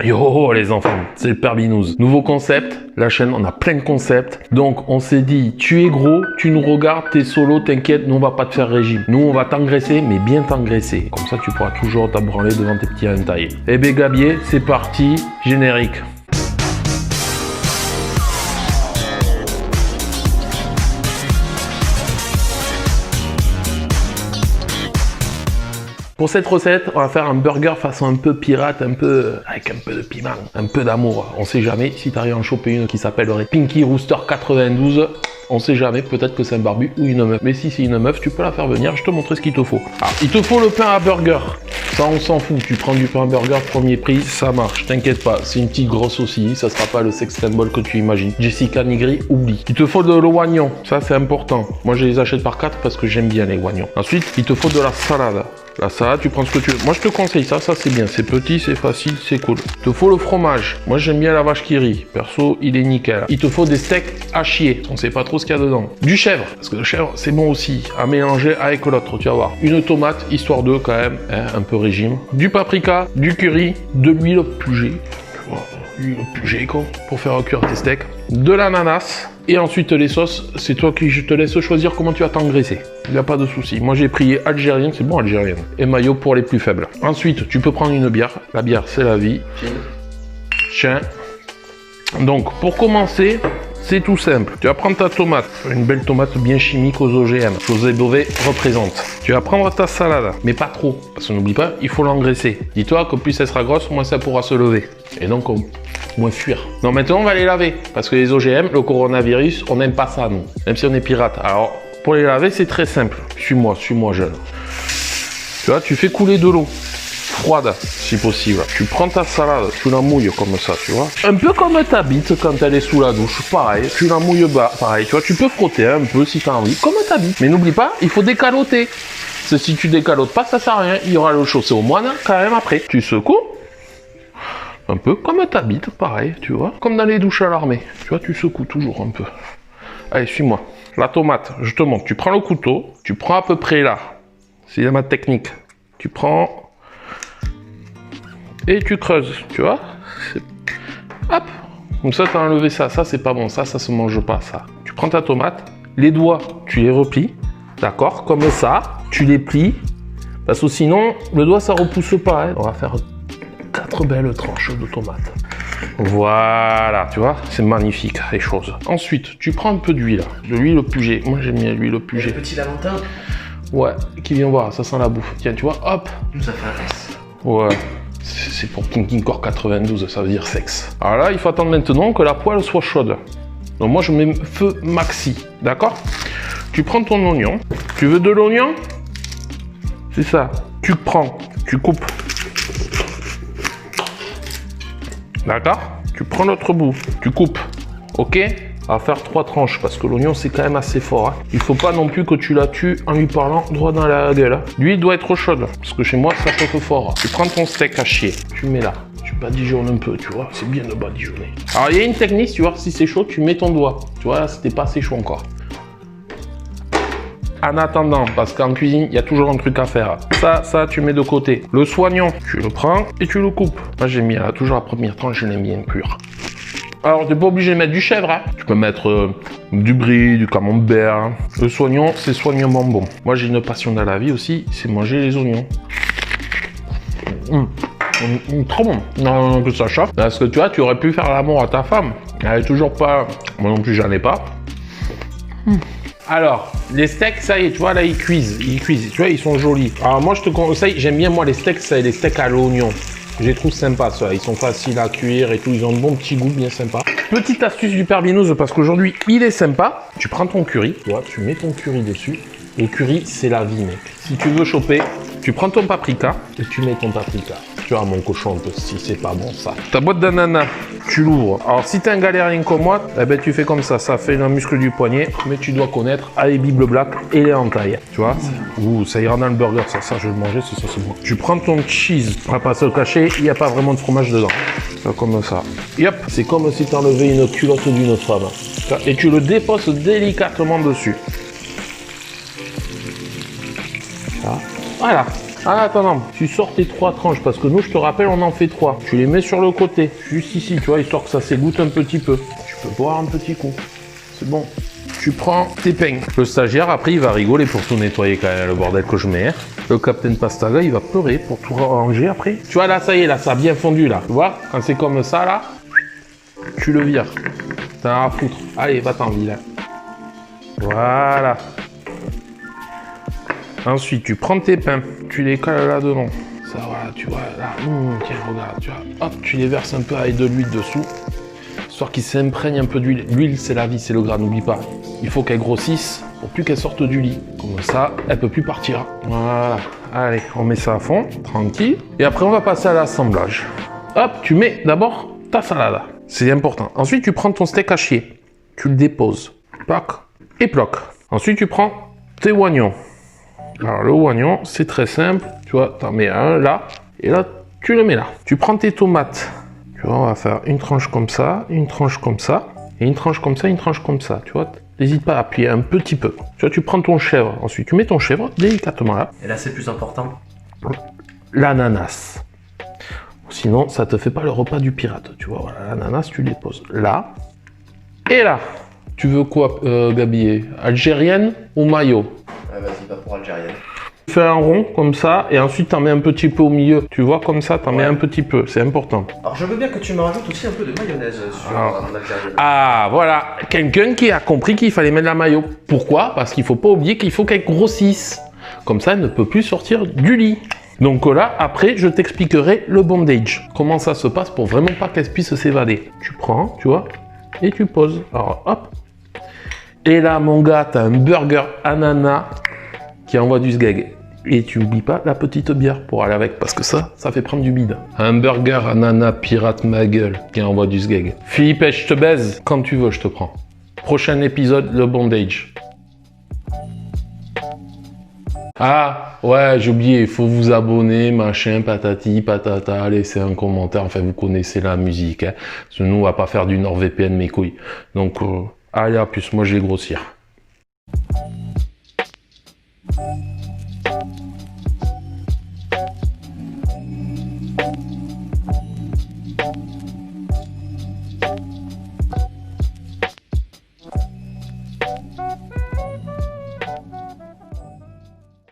Yo les enfants, c'est le Père Binous. Nouveau concept, la chaîne, on a plein de concepts. Donc on s'est dit, tu es gros, tu nous regardes, t'es solo, t'inquiète, nous on va pas te faire régime. Nous on va t'engraisser, mais bien t'engraisser. Comme ça tu pourras toujours t'abranler devant tes petits entaillés. Eh ben Gabier, c'est parti, générique. Pour cette recette, on va faire un burger façon un peu pirate, un peu avec un peu de piment, un peu d'amour. On sait jamais si tu arrives à en choper une qui s'appellerait Pinky Rooster 92. On sait jamais, peut-être que c'est un barbu ou une meuf. Mais si c'est une meuf, tu peux la faire venir, je te montrer ce qu'il te faut. Alors, il te faut le pain à burger. Ça, on s'en fout. Tu prends du pain à burger, premier prix, ça marche. T'inquiète pas, c'est une petite grosse aussi. Ça sera pas le sex symbol que tu imagines. Jessica Nigri, oublie. Il te faut de l'oignon. Ça, c'est important. Moi, je les achète par 4 parce que j'aime bien les oignons. Ensuite, il te faut de la salade. La salade, tu prends ce que tu veux. Moi, je te conseille ça. Ça, c'est bien. C'est petit, c'est facile, c'est cool. Il te faut le fromage. Moi, j'aime bien la vache qui rit. Perso, il est nickel. Il te faut des steaks hachés. On sait pas trop ce qu'il y a dedans. Du chèvre. Parce que le chèvre, c'est bon aussi. À mélanger avec l'autre. Tu vas voir. Une tomate, histoire de quand même, hein, un peu régime. Du paprika, du curry, de l'huile Puget. L'huile Puget, quoi. Pour faire cuire tes steaks. De l'ananas. Et ensuite, les sauces, c'est toi qui je te laisse choisir comment tu vas t'engraisser. Il n'y a pas de souci. Moi, j'ai pris algérienne, c'est bon algérienne. Et maillot pour les plus faibles. Ensuite, tu peux prendre une bière. La bière, c'est la vie. Tiens. Donc, pour commencer, c'est tout simple. Tu vas prendre ta tomate. Une belle tomate bien chimique aux OGM. José Bové représente. Tu vas prendre ta salade. Mais pas trop. Parce que n'oublie pas, il faut l'engraisser. Dis-toi que plus elle sera grosse, moins ça pourra se lever. Et donc, moins fuir. Non, maintenant, on va les laver. Parce que les OGM, le coronavirus, on n'aime pas ça, nous. Même si on est pirate. Alors, pour les laver, c'est très simple. Suis-moi, jeune. Tu vois, tu fais couler de l'eau. Froide, si possible. Tu prends ta salade, tu la mouilles comme ça, tu vois. Un peu comme ta bite quand elle est sous la douche. Pareil, tu la mouilles bas. Pareil, tu vois, tu peux frotter un peu si tu as envie. Comme ta bite. Mais n'oublie pas, il faut décaloter. Parce que si tu décalotes pas, ça sert à rien. Il y aura le chaussé au moine quand même après. Tu secoues. Un peu comme ta bite, pareil, tu vois. Comme dans les douches à l'armée. Tu vois, tu secoues toujours un peu. Allez, suis-moi. La tomate, je te montre. Tu prends le couteau, tu prends à peu près là. C'est ma technique. Tu prends et tu creuses, tu vois. Hop. Comme ça, tu as enlevé ça. Ça, c'est pas bon. Ça se mange pas, ça. Tu prends ta tomate. Les doigts, tu les replies. D'accord? Comme ça. Tu les plies. Parce que sinon, le doigt, ça repousse pas. Hein. On va faire 4 belles tranches de tomates. Voilà, tu vois, c'est magnifique les choses. Ensuite, tu prends un peu d'huile, de l'huile Puget. Moi, j'aime bien l'huile Puget. Le petit Valentin. Ouais, qui vient voir, ça sent la bouffe. Tiens, tu vois, hop. Ça fait un S. Ouais, c'est pour King Core 92, ça veut dire sexe. Alors là, il faut attendre maintenant que la poêle soit chaude. Donc moi, je mets feu maxi, d'accord? Tu prends ton oignon. Tu veux de l'oignon? C'est ça. Tu prends, tu coupes. D'accord? Tu prends l'autre bout, tu coupes, ok? On va faire 3 tranches parce que l'oignon c'est quand même assez fort. Hein. Il faut pas non plus que tu la tues en lui parlant droit dans la gueule. Hein. L'huile doit être chaude parce que chez moi ça chauffe fort. Tu prends ton steak haché, tu mets là, tu badigeonnes un peu, tu vois, c'est bien de badigeonner. Alors il y a une technique, tu vois, si c'est chaud, tu mets ton doigt. Tu vois, là c'était pas assez chaud encore. En attendant, parce qu'en cuisine, il y a toujours un truc à faire. Ça, tu mets de côté. Le soignon, tu le prends et tu le coupes. Moi, j'aime bien, toujours la première tranche, je l'aime bien pure. Alors, tu n'es pas obligé de mettre du chèvre. Hein. Tu peux mettre du brie, du camembert. Hein. Le soignon, c'est soignon bonbon. Moi, j'ai une passion dans la vie aussi, c'est manger les oignons. Trop bon. Non, que ça chauffe. Parce que tu vois, tu aurais pu faire l'amour à ta femme. Elle est toujours pas... Moi non plus, j'en ai pas. Alors, les steaks, ça y est, tu vois, là, ils cuisent, tu vois, ils sont jolis. Alors, moi, je te conseille, j'aime bien, moi, les steaks, c'est les steaks à l'oignon. Je les trouve sympas, ça. Ils sont faciles à cuire et tout, ils ont un bon petit goût, bien sympa. Petite astuce du Père Binous, parce qu'aujourd'hui, il est sympa. Tu prends ton curry, tu vois, tu mets ton curry dessus. Le curry, c'est la vie, mec. Si tu veux choper, tu prends ton paprika et tu mets ton paprika. Tu vois, mon cochon, si c'est pas bon, ça. Ta boîte d'ananas, tu l'ouvres. Alors, si t'es un galérien comme moi, eh ben, tu fais comme ça. Ça fait le muscle du poignet, mais tu dois connaître les Bible Black et les entailles. Tu vois, ouh, ça ira dans le burger, ça je vais le manger, c'est bon. Tu prends ton cheese, on va pas se le cacher, il n'y a pas vraiment de fromage dedans. Ça, comme ça. Yep, c'est comme si tu enlevais une culotte d'une femme. Et tu le déposes délicatement dessus. Ça. Voilà. Ah, attends, non, tu sors tes 3 tranches parce que nous, je te rappelle, on en fait 3. Tu les mets sur le côté, juste ici, tu vois, histoire que ça s'égoutte un petit peu. Tu peux boire un petit coup. C'est bon. Tu prends tes pains. Le stagiaire, après, il va rigoler pour tout nettoyer quand même, le bordel que je mets. Le Captain Pastaga, il va pleurer pour tout ranger après. Tu vois, là, ça y est, là, ça a bien fondu, là. Tu vois, quand c'est comme ça, là, tu le vires. T'en as à foutre. Allez, va-t'en, vilain. Voilà. Ensuite, tu prends tes pains, tu les cales là-dedans. Ça, voilà, tu vois, là, tiens, regarde, tu vois, hop, tu les verses un peu avec de l'huile dessous, histoire qu'ils s'imprègnent un peu d'huile. L'huile, c'est la vie, c'est le gras, n'oublie pas. Il faut qu'elle grossisse pour plus qu'elle sorte du lit. Comme ça, elle peut plus partir. Voilà. Allez, on met ça à fond, tranquille. Et après, on va passer à l'assemblage. Hop, tu mets d'abord ta salade. C'est important. Ensuite, tu prends ton steak haché. Tu le déposes. Pac et ploc. Ensuite, tu prends tes oignons. Alors, le oignon, c'est très simple. Tu vois, t'en mets un là. Et là, tu le mets là. Tu prends tes tomates. Tu vois, on va faire une tranche comme ça, une tranche comme ça. Et une tranche comme ça, une tranche comme ça. Tu vois, n'hésite pas à appuyer un petit peu. Tu vois, tu prends ton chèvre. Ensuite, tu mets ton chèvre délicatement là. Et là, c'est plus important. L'ananas. Sinon, ça te fait pas le repas du pirate. Tu vois, voilà, l'ananas, tu les poses là. Et là. Tu veux quoi, Gabi? Algérienne ou mayo? Ah, vas-y, va pour algérienne. Fais un rond comme ça et ensuite t'en mets un petit peu au milieu. Tu vois comme ça, t'en mets un petit peu, c'est important. Alors je veux bien que tu me rajoutes aussi un peu de mayonnaise sur mon algérienne. Ah voilà, quelqu'un qui a compris qu'il fallait mettre la mayo. Pourquoi? Parce qu'il faut pas oublier qu'il faut qu'elle grossisse. Comme ça, elle ne peut plus sortir du lit. Donc là, après, je t'expliquerai le bondage. Comment ça se passe pour vraiment pas qu'elle puisse s'évader. Tu prends, tu vois, et tu poses. Alors hop. Et là, mon gars, t'as un burger ananas qui envoie du sgeg. Et tu n'oublies pas la petite bière pour aller avec, parce que ça fait prendre du bide. Un burger ananas pirate ma gueule qui envoie du sgeg. Philippe, je te baise. Quand tu veux, je te prends. Prochain épisode, le bondage. Ah, ouais, j'ai oublié, il faut vous abonner, machin, patati, patata, laissez un commentaire, enfin, vous connaissez la musique, hein. Parce que nous, on va pas faire du NordVPN, mes couilles. Donc, allez, à plus, moi, je vais grossir.